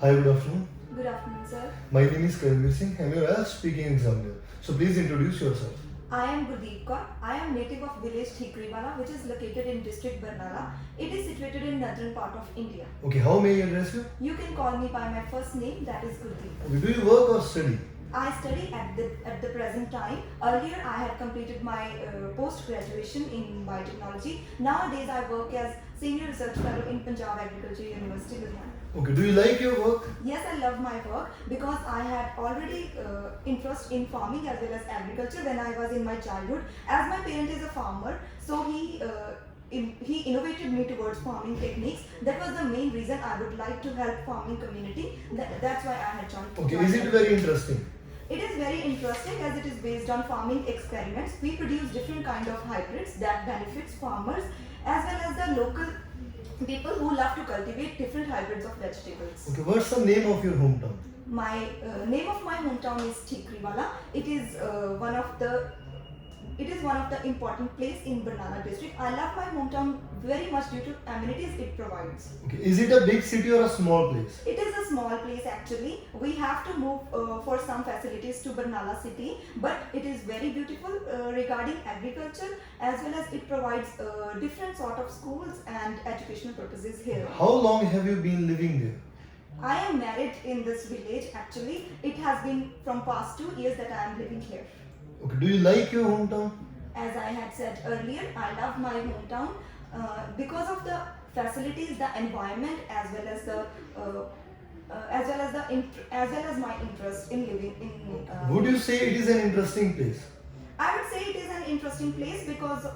Hi, good afternoon. Good afternoon, sir. My name is Karmvir Maan. I'm your IELTS speaking examiner. So please introduce yourself. I am Gurdeep Kaur. I am native of village Thikribala, which is located in district Barnala. It is situated in northern part of India. Okay, how may I address you? You can call me by my first name, that is Gurdeep. Okay, do you work or study? I study at the present time. Earlier, I had completed my post graduation in biotechnology. Nowadays, I work as senior research fellow in Punjab Agriculture University, Ludhiana. Okay, do you like your work? Yes, I love my work because I had already interest in farming as well as agriculture when I was in my childhood. As my parent is a farmer, so he innovated me towards farming techniques. That was the main reason I would like to help farming community. That's why I had joined. Okay, is it very interesting? It is very interesting as it is based on farming experiments. We produce different kind of hybrids that benefits farmers as well as the local people who love to cultivate different hybrids of vegetables. Okay, what's the name of your hometown? My name of my hometown is Thikribala. It is one of the important place in Barnala district. I love my hometown very much due to amenities it provides. Okay, is it a big city or a small place? It is a small place actually. We have to move for some facilities to Barnala city, but it is very beautiful regarding agriculture as well as it provides different sort of schools and educational purposes here. How long have you been living there? I am married in this village actually. It has been from past 2 years that I am living here. Okay, do you like your hometown? As I had said earlier, I love my hometown because of the facilities, the environment, as well as my interest in living in. Would you say it is an interesting place? I would say it is an interesting place because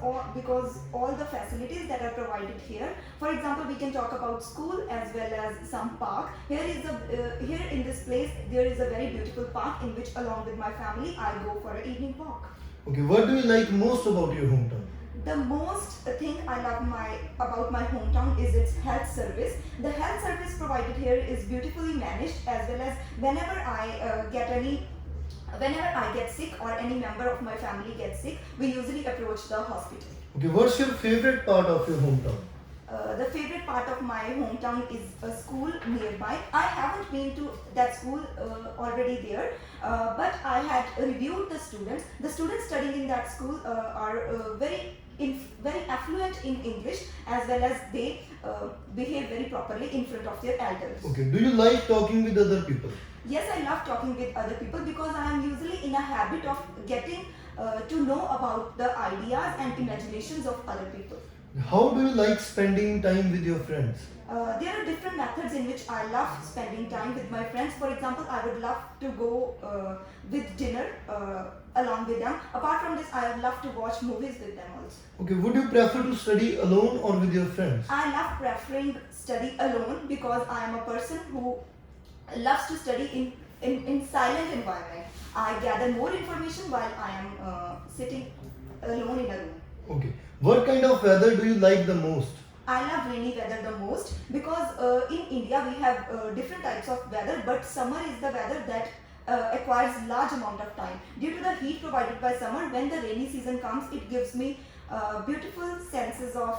all the facilities that are provided here. For example, we can talk about school as well as some park. Here in this place there is a very beautiful park in which along with my family I go for an evening walk. Okay, what do you like most about your hometown? The most thing I love about my hometown is its health service. The health service provided here is beautifully managed as well as whenever I get sick or any member of my family gets sick, we usually approach the hospital. Okay, what's your favorite part of your hometown? The favorite part of my hometown is a school nearby. I haven't been to that school already there, but I had reviewed the students. The students studying in that school are very affluent in English as well as they behave very properly in front of their elders. Okay, do you like talking with other people? Yes, I love talking with other people because I am usually in a habit of getting to know about the ideas and imaginations of other people. How do you like spending time with your friends? There are different methods in which I love spending time with my friends. For example, I would love to go with dinner along with them. Apart from this, I would love to watch movies with them also. Okay, would you prefer to study alone or with your friends? I love preferring study alone because I am a person who loves to study in silent environment. I gather more information while I am sitting alone in a room. Okay, what kind of weather do you like the most? I love rainy weather the most because in India we have different types of weather, but summer is the weather that acquires large amount of time. Due to the heat provided by summer, when the rainy season comes, it gives me beautiful senses of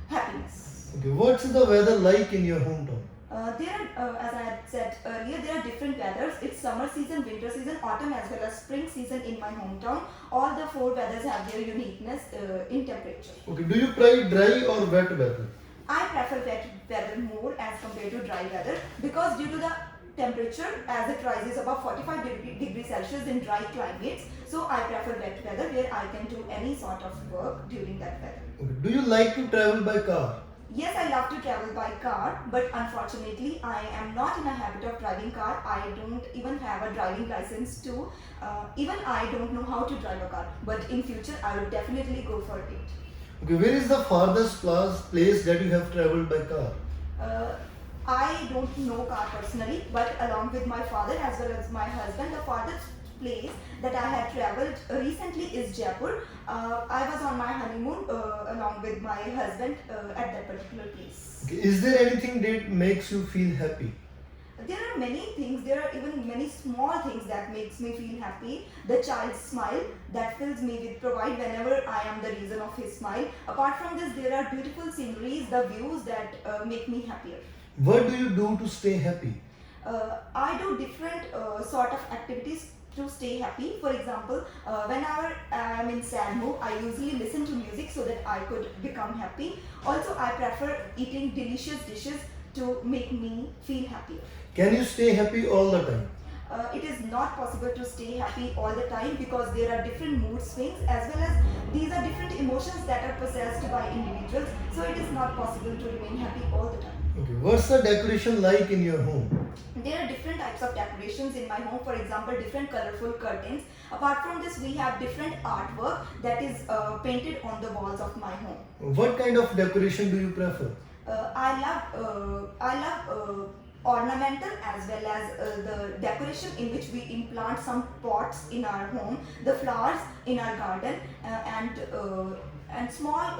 happiness. Okay, what's the weather like in your hometown? As I had said earlier, there are different weathers. It's summer season, winter season, autumn as well as spring season in my hometown. All the four weathers have their uniqueness in temperature. Okay, do you prefer dry or wet weather? I prefer wet weather more as compared to dry weather because due to the temperature as it rises above 45 degrees Celsius in dry climates, so I prefer wet weather where I can do any sort of work during that weather. Okay, do you like to travel by car? Yes, I love to travel by car, but unfortunately I am not in a habit of driving car. I don't even have a driving license too. Even I don't know how to drive a car, but in future I will definitely go for it. Okay, where is the farthest place that you have traveled by car? I don't know car personally, but along with my father as well as my husband, the farthest place that I had travelled recently is Jaipur. I was on my honeymoon along with my husband at that particular place. Okay, is there anything that makes you feel happy? There are many things, there are even many small things that makes me feel happy. The child's smile that fills me with pride whenever I am the reason of his smile. Apart from this, there are beautiful sceneries, the views that make me happier. What do you do to stay happy? I do different sort of activities to stay happy. For example, whenever I am in sad mood, I usually listen to music so that I could become happy. Also, I prefer eating delicious dishes to make me feel happier. Can you stay happy all the time? It is not possible to stay happy all the time because there are different mood swings as well as these are different emotions that are possessed by individuals. So it is not possible to remain happy all the time. Okay. What's the decoration like in your home? There are different types of decorations in my home. For example, different colorful curtains. Apart from this, we have different artwork that is painted on the walls of my home. What kind of decoration do you prefer? I love ornamental as well as the decoration in which we implant some pots in our home, the flowers in our garden, and small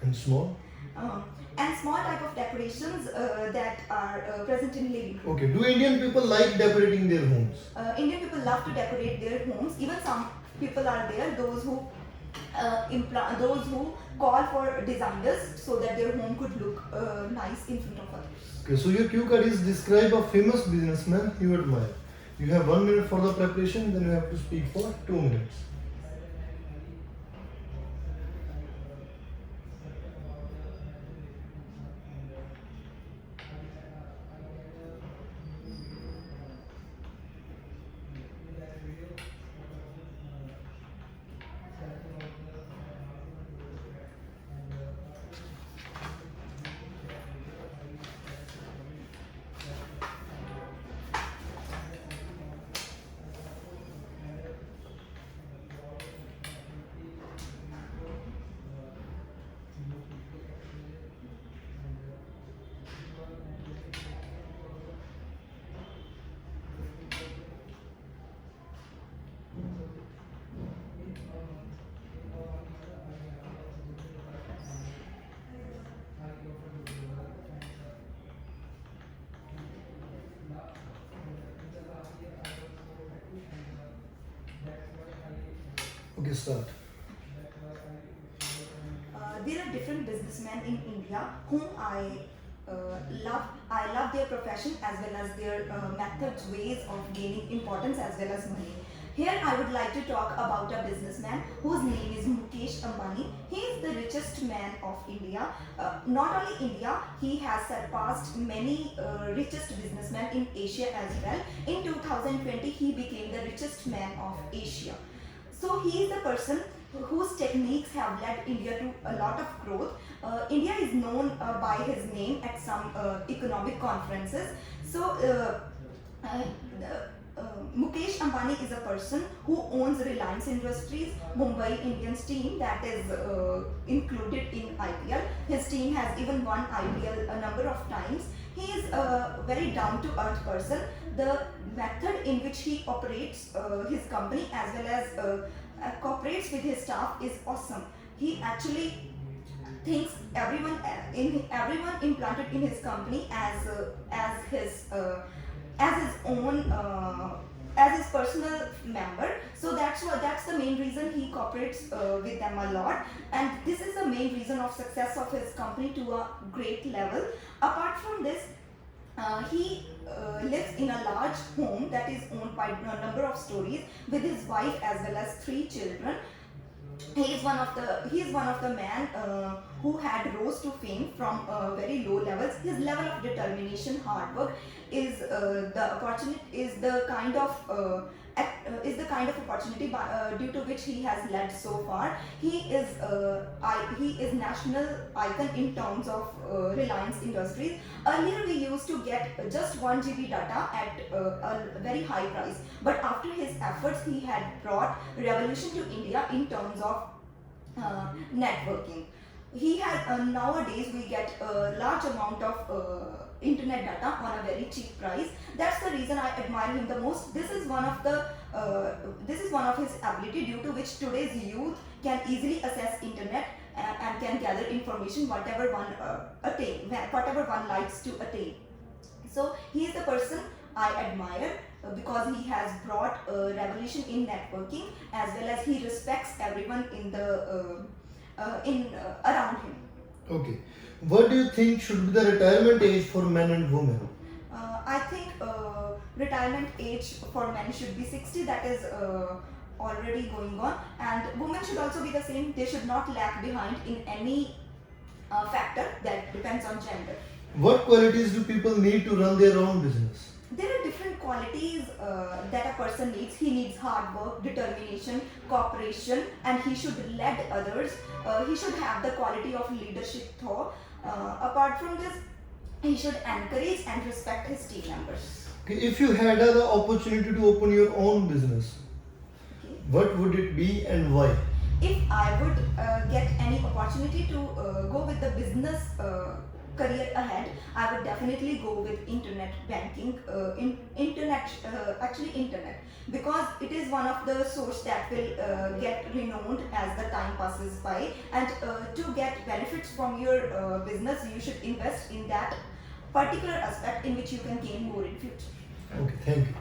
And small? and small type of decorations that are present in living room. Okay. Do Indian people like decorating their homes? Indian people love to decorate their homes. Even some people are there, those who call for designers so that their home could look nice in front of others. Okay. So your cue card is describe a famous businessman you admire. You have 1 minute for the preparation, then you have to speak for 2 minutes. Okay, start. There are different businessmen in India whom I love. I love their profession as well as their methods, ways of gaining importance as well as money. Here I would like to talk about a businessman whose name is Mukesh Ambani. He is the richest man of India. Not only India, he has surpassed many richest businessmen in Asia as well. In 2020, he became the richest man of Asia. So he is the person whose techniques have led India to a lot of growth. India is known by his name at some economic conferences. So Mukesh Ambani is a person who owns Reliance Industries, Mumbai Indians team that is included in IPL. His team has even won IPL a number of times. He is a very down-to-earth person. The method in which he operates his company as well as cooperates with his staff is awesome. He actually thinks everyone implanted in his company as his own as his personal member. So that's the main reason he cooperates with them a lot, and this is the main reason of success of his company to a great level. Apart from this, he lives in a large home that is owned by a number of stories with his wife as well as 3 children. He is one of the men who had rose to fame from very low levels. His level of determination, hard work is the kind of opportunity due to which he has led so far. He is national icon in terms of Reliance Industries. Earlier we used to get just 1 GB data at a very high price, but after his efforts he had brought revolution to India in terms of networking. He has nowadays we get a large amount of internet data on a very cheap price. That's the reason I admire him the most. This is one of his ability due to which today's youth can easily access internet and can gather information whatever one likes to attain. So he is the person I admire because he has brought a revolution in networking as well as he respects everyone in around him. Okay. What do you think should be the retirement age for men and women? I think retirement age for men should be 60. That is already going on, and women should also be the same. They should not lag behind in any factor that depends on gender. What qualities do people need to run their own business? There are different qualities that a person needs. He needs hard work, determination, cooperation, and he should lead others. He should have the quality of leadership thought. Apart from this, he should encourage and respect his team members. Okay, if you had the opportunity to open your own business, Okay. what would it be and why? If I would get any opportunity to go with the business career ahead, I would definitely go with internet banking, internet, because it is one of the source that will get renowned as the time passes by, and to get benefits from your business, you should invest in that particular aspect in which you can gain more in future. Okay, thank you.